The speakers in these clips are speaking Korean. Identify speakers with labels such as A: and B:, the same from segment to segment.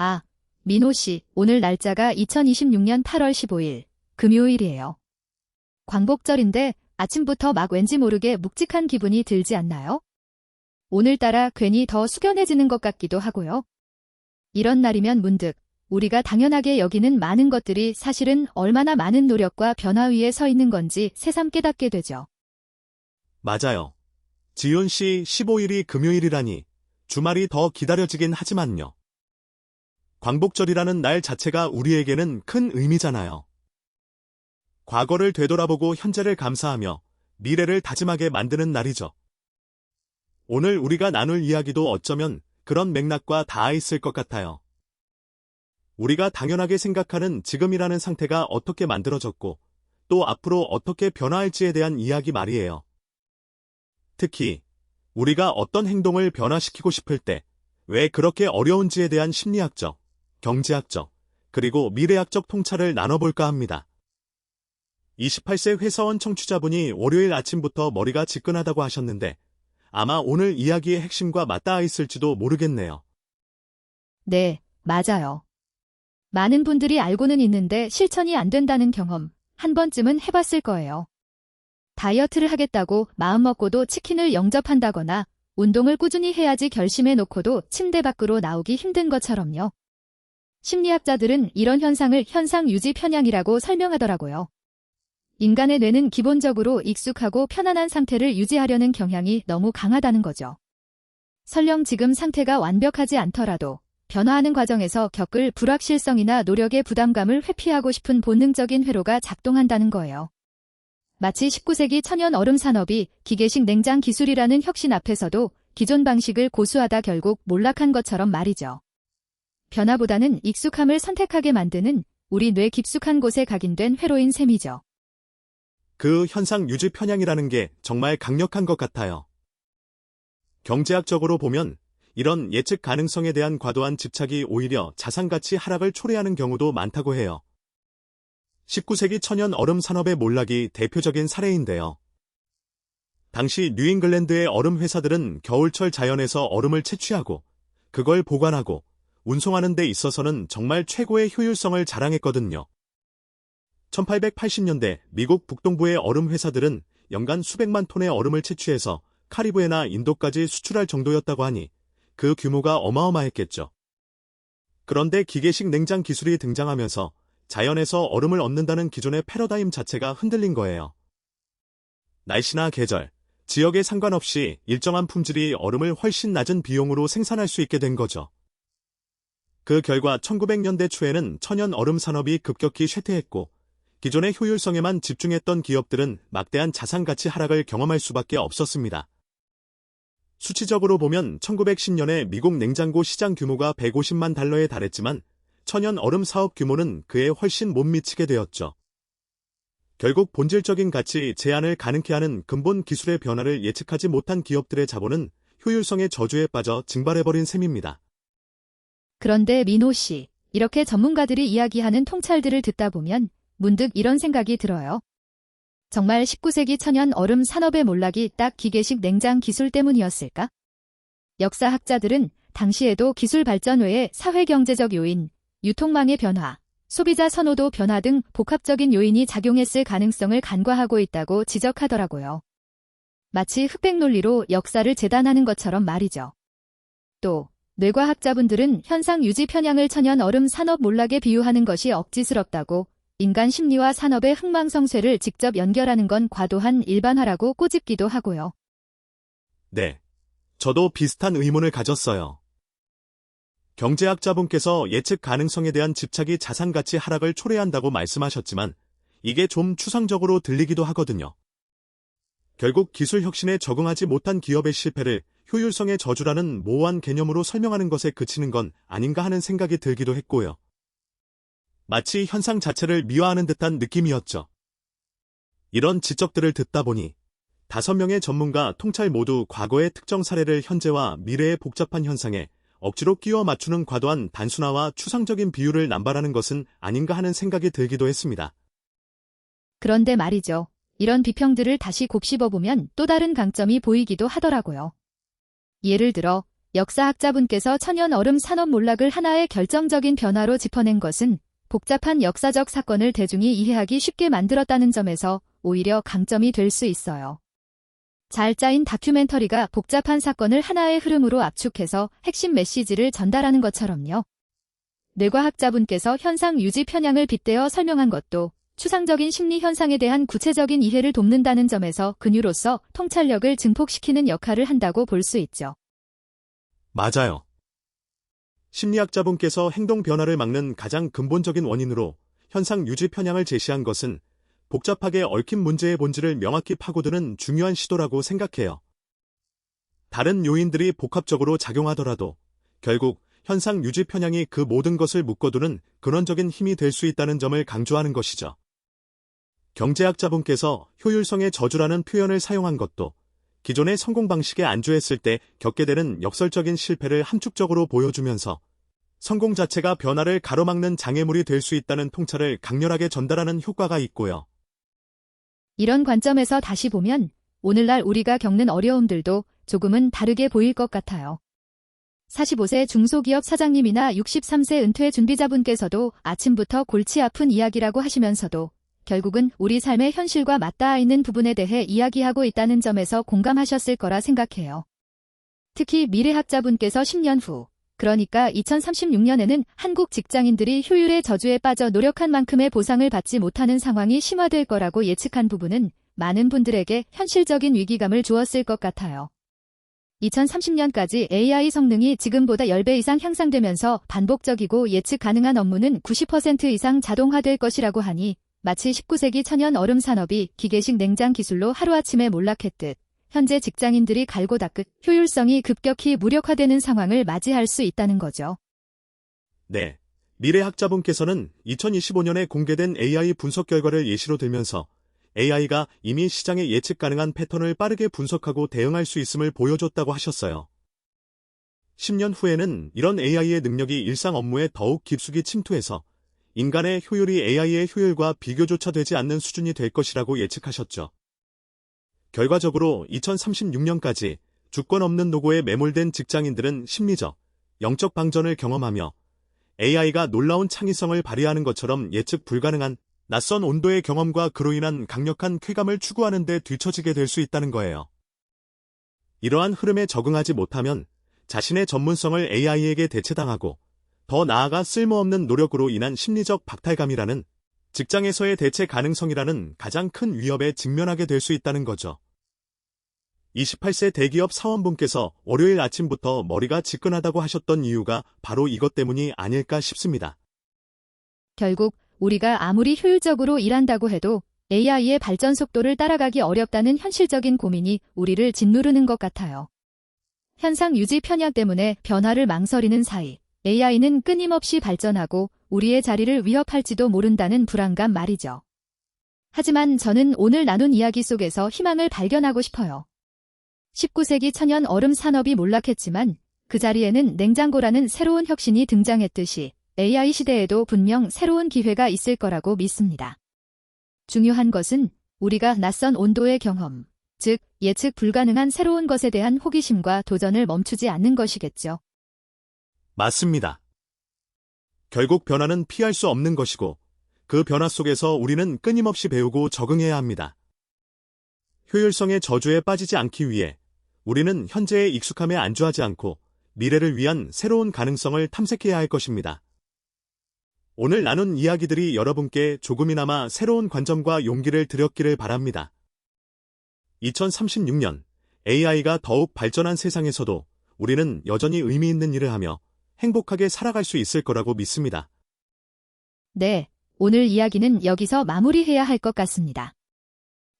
A: 아, 민호 씨, 오늘 날짜가 2026년 8월 15일, 금요일이에요. 광복절인데 아침부터 막 왠지 모르게 묵직한 기분이 들지 않나요? 오늘따라 괜히 더 숙연해지는 것 같기도 하고요. 이런 날이면 문득 우리가 당연하게 여기는 많은 것들이 사실은 얼마나 많은 노력과 변화 위에 서 있는 건지 새삼 깨닫게 되죠.
B: 맞아요. 지윤 씨 15일이 금요일이라니 주말이 더 기다려지긴 하지만요. 광복절이라는 날 자체가 우리에게는 큰 의미잖아요. 과거를 되돌아보고 현재를 감사하며 미래를 다짐하게 만드는 날이죠. 오늘 우리가 나눌 이야기도 어쩌면 그런 맥락과 닿아 있을 것 같아요. 우리가 당연하게 생각하는 지금이라는 상태가 어떻게 만들어졌고 또 앞으로 어떻게 변화할지에 대한 이야기 말이에요. 특히 우리가 어떤 행동을 변화시키고 싶을 때 왜 그렇게 어려운지에 대한 심리학적, 경제학적, 그리고 미래학적 통찰을 나눠볼까 합니다. 28세 회사원 청취자분이 월요일 아침부터 머리가 지끈하다고 하셨는데 아마 오늘 이야기의 핵심과 맞닿아 있을지도 모르겠네요.
A: 네, 맞아요. 많은 분들이 알고는 있는데 실천이 안 된다는 경험 한 번쯤은 해봤을 거예요. 다이어트를 하겠다고 마음먹고도 치킨을 영접한다거나 운동을 꾸준히 해야지 결심해 놓고도 침대 밖으로 나오기 힘든 것처럼요. 심리학자들은 이런 현상을 현상 유지 편향이라고 설명하더라고요. 인간의 뇌는 기본적으로 익숙하고 편안한 상태를 유지하려는 경향이 너무 강하다는 거죠. 설령 지금 상태가 완벽하지 않더라도 변화하는 과정에서 겪을 불확실성이나 노력의 부담감을 회피하고 싶은 본능적인 회로가 작동한다는 거예요. 마치 19세기 천연 얼음 산업이 기계식 냉장 기술이라는 혁신 앞에서도 기존 방식을 고수하다 결국 몰락한 것처럼 말이죠. 변화보다는 익숙함을 선택하게 만드는 우리 뇌 깊숙한 곳에 각인된 회로인 셈이죠.
B: 그 현상 유지 편향이라는 게 정말 강력한 것 같아요. 경제학적으로 보면 이런 예측 가능성에 대한 과도한 집착이 오히려 자산가치 하락을 초래하는 경우도 많다고 해요. 19세기 천연 얼음 산업의 몰락이 대표적인 사례인데요. 당시 뉴잉글랜드의 얼음 회사들은 겨울철 자연에서 얼음을 채취하고 그걸 보관하고 운송하는 데 있어서는 정말 최고의 효율성을 자랑했거든요. 1880년대 미국 북동부의 얼음 회사들은 연간 수백만 톤의 얼음을 채취해서 카리브해나 인도까지 수출할 정도였다고 하니 그 규모가 어마어마했겠죠. 그런데 기계식 냉장 기술이 등장하면서 자연에서 얼음을 얻는다는 기존의 패러다임 자체가 흔들린 거예요. 날씨나 계절, 지역에 상관없이 일정한 품질이 얼음을 훨씬 낮은 비용으로 생산할 수 있게 된 거죠. 그 결과 1900년대 초에는 천연 얼음 산업이 급격히 쇠퇴했고 기존의 효율성에만 집중했던 기업들은 막대한 자산가치 하락을 경험할 수밖에 없었습니다. 수치적으로 보면 1910년에 미국 냉장고 시장 규모가 150만 달러에 달했지만 천연 얼음 사업 규모는 그에 훨씬 못 미치게 되었죠. 결국 본질적인 가치 제한을 가능케 하는 근본 기술의 변화를 예측하지 못한 기업들의 자본은 효율성의 저주에 빠져 증발해버린 셈입니다.
A: 그런데 민호 씨, 이렇게 전문가들이 이야기하는 통찰들을 듣다 보면 문득 이런 생각이 들어요. 정말 19세기 천연 얼음 산업의 몰락이 딱 기계식 냉장 기술 때문이었을까? 역사학자들은 당시에도 기술 발전 외에 사회경제적 요인, 유통망의 변화, 소비자 선호도 변화 등 복합적인 요인이 작용했을 가능성을 간과하고 있다고 지적하더라고요. 마치 흑백 논리로 역사를 재단하는 것처럼 말이죠. 또 뇌과학자분들은 현상 유지 편향을 천연 얼음 산업 몰락에 비유하는 것이 억지스럽다고 인간 심리와 산업의 흥망성쇠를 직접 연결하는 건 과도한 일반화라고 꼬집기도 하고요.
B: 네, 저도 비슷한 의문을 가졌어요. 경제학자분께서 예측 가능성에 대한 집착이 자산가치 하락을 초래한다고 말씀하셨지만 이게 좀 추상적으로 들리기도 하거든요. 결국 기술 혁신에 적응하지 못한 기업의 실패를 효율성의 저주라는 모호한 개념으로 설명하는 것에 그치는 건 아닌가 하는 생각이 들기도 했고요. 마치 현상 자체를 미화하는 듯한 느낌이었죠. 이런 지적들을 듣다 보니 5명의 전문가 통찰 모두 과거의 특정 사례를 현재와 미래의 복잡한 현상에 억지로 끼워 맞추는 과도한 단순화와 추상적인 비유를 남발하는 것은 아닌가 하는 생각이 들기도 했습니다.
A: 그런데 말이죠. 이런 비평들을 다시 곱씹어보면 또 다른 강점이 보이기도 하더라고요. 예를 들어 역사학자분께서 천연 얼음 산업 몰락을 하나의 결정적인 변화로 짚어낸 것은 복잡한 역사적 사건을 대중이 이해하기 쉽게 만들었다는 점에서 오히려 강점이 될 수 있어요. 잘 짜인 다큐멘터리가 복잡한 사건을 하나의 흐름으로 압축해서 핵심 메시지를 전달하는 것처럼요. 뇌과학자분께서 현상 유지 편향을 빗대어 설명한 것도 추상적인 심리 현상에 대한 구체적인 이해를 돕는다는 점에서 근유로서 통찰력을 증폭시키는 역할을 한다고 볼 수 있죠.
B: 맞아요. 심리학자분께서 행동 변화를 막는 가장 근본적인 원인으로 현상 유지 편향을 제시한 것은 복잡하게 얽힌 문제의 본질을 명확히 파고드는 중요한 시도라고 생각해요. 다른 요인들이 복합적으로 작용하더라도 결국 현상 유지 편향이 그 모든 것을 묶어두는 근원적인 힘이 될 수 있다는 점을 강조하는 것이죠. 경제학자분께서 효율성의 저주라는 표현을 사용한 것도 기존의 성공 방식에 안주했을 때 겪게 되는 역설적인 실패를 함축적으로 보여주면서 성공 자체가 변화를 가로막는 장애물이 될 수 있다는 통찰을 강렬하게 전달하는 효과가 있고요.
A: 이런 관점에서 다시 보면 오늘날 우리가 겪는 어려움들도 조금은 다르게 보일 것 같아요. 45세 중소기업 사장님이나 63세 은퇴 준비자분께서도 아침부터 골치 아픈 이야기라고 하시면서도 결국은 우리 삶의 현실과 맞닿아 있는 부분에 대해 이야기하고 있다는 점에서 공감하셨을 거라 생각해요. 특히 미래학자분께서 10년 후, 그러니까 2036년에는 한국 직장인들이 효율의 저주에 빠져 노력한 만큼의 보상을 받지 못하는 상황이 심화될 거라고 예측한 부분은 많은 분들에게 현실적인 위기감을 주었을 것 같아요. 2030년까지 AI 성능이 지금보다 10배 이상 향상되면서 반복적이고 예측 가능한 업무는 90% 이상 자동화될 것이라고 하니 마치 19세기 천연 얼음 산업이 기계식 냉장 기술로 하루아침에 몰락했듯 현재 직장인들이 갈고 닦듯 효율성이 급격히 무력화되는 상황을 맞이할 수 있다는 거죠.
B: 네. 미래학자분께서는 2025년에 공개된 AI 분석 결과를 예시로 들면서 AI가 이미 시장의 예측 가능한 패턴을 빠르게 분석하고 대응할 수 있음을 보여줬다고 하셨어요. 10년 후에는 이런 AI의 능력이 일상 업무에 더욱 깊숙이 침투해서 인간의 효율이 AI의 효율과 비교조차 되지 않는 수준이 될 것이라고 예측하셨죠. 결과적으로 2036년까지 주권 없는 노고에 매몰된 직장인들은 심리적, 영적 방전을 경험하며 AI가 놀라운 창의성을 발휘하는 것처럼 예측 불가능한 낯선 온도의 경험과 그로 인한 강력한 쾌감을 추구하는 데 뒤처지게 될 수 있다는 거예요. 이러한 흐름에 적응하지 못하면 자신의 전문성을 AI에게 대체당하고 더 나아가 쓸모없는 노력으로 인한 심리적 박탈감이라는 직장에서의 대체 가능성이라는 가장 큰 위협에 직면하게 될 수 있다는 거죠. 28세 대기업 사원분께서 월요일 아침부터 머리가 지끈하다고 하셨던 이유가 바로 이것 때문이 아닐까 싶습니다.
A: 결국 우리가 아무리 효율적으로 일한다고 해도 AI의 발전 속도를 따라가기 어렵다는 현실적인 고민이 우리를 짓누르는 것 같아요. 현상 유지 편향 때문에 변화를 망설이는 사이 AI는 끊임없이 발전하고 우리의 자리를 위협할지도 모른다는 불안감 말이죠. 하지만 저는 오늘 나눈 이야기 속에서 희망을 발견하고 싶어요. 19세기 천연 얼음 산업이 몰락했지만 그 자리에는 냉장고라는 새로운 혁신이 등장했듯이 AI 시대에도 분명 새로운 기회가 있을 거라고 믿습니다. 중요한 것은 우리가 낯선 온도의 경험, 즉 예측 불가능한 새로운 것에 대한 호기심과 도전을 멈추지 않는 것이겠죠.
B: 맞습니다. 결국 변화는 피할 수 없는 것이고 그 변화 속에서 우리는 끊임없이 배우고 적응해야 합니다. 효율성의 저주에 빠지지 않기 위해 우리는 현재의 익숙함에 안주하지 않고 미래를 위한 새로운 가능성을 탐색해야 할 것입니다. 오늘 나눈 이야기들이 여러분께 조금이나마 새로운 관점과 용기를 드렸기를 바랍니다. 2036년 AI가 더욱 발전한 세상에서도 우리는 여전히 의미 있는 일을 하며 행복하게 살아갈 수 있을 거라고 믿습니다.
A: 네, 오늘 이야기는 여기서 마무리해야 할 것 같습니다.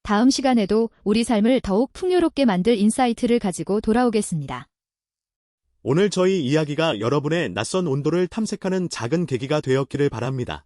A: 다음 시간에도 우리 삶을 더욱 풍요롭게 만들 인사이트를 가지고 돌아오겠습니다.
B: 오늘 저희 이야기가 여러분의 낯선 온도를 탐색하는 작은 계기가 되었기를 바랍니다.